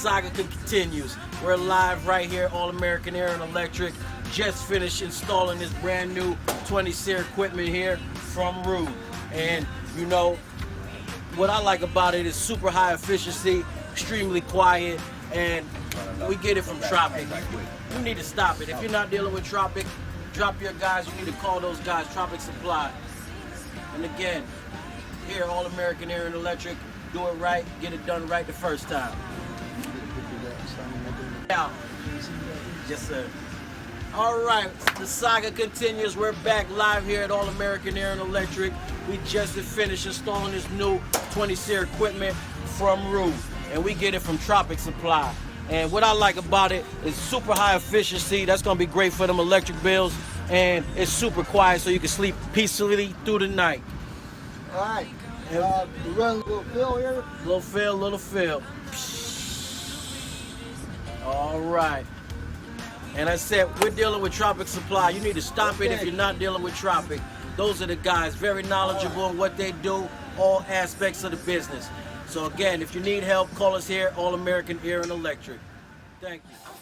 saga continues. We're live right here, All American Air and Electric. Just finished installing this brand new 20-series equipment here from Ruud. And you know, what I like about it is super high efficiency, extremely quiet, and we get it from Tropic. You need to stop it. If you're not dealing with Tropic, drop your guys. You need to call those guys, Tropic Supply. And again, here, All American Air and Electric, do it right, get it done right the first time. Now, yes sir. All right, the saga continues. We're back live here at All American Air and Electric. We just finished installing this new 20-series equipment from Ruud, and we get it from Tropic Supply. And what I like about it is super high efficiency. That's gonna be great for them electric bills, and it's super quiet so you can sleep peacefully through the night. All right. We run a little fill here. Little fill. All right. And I said, we're dealing with Tropic Supply. You need to stop it if you're not dealing with Tropic. Those are the guys, very knowledgeable in what they do, all aspects of the business. So again, if you need help, call us here, All American Air and Electric. Thank you.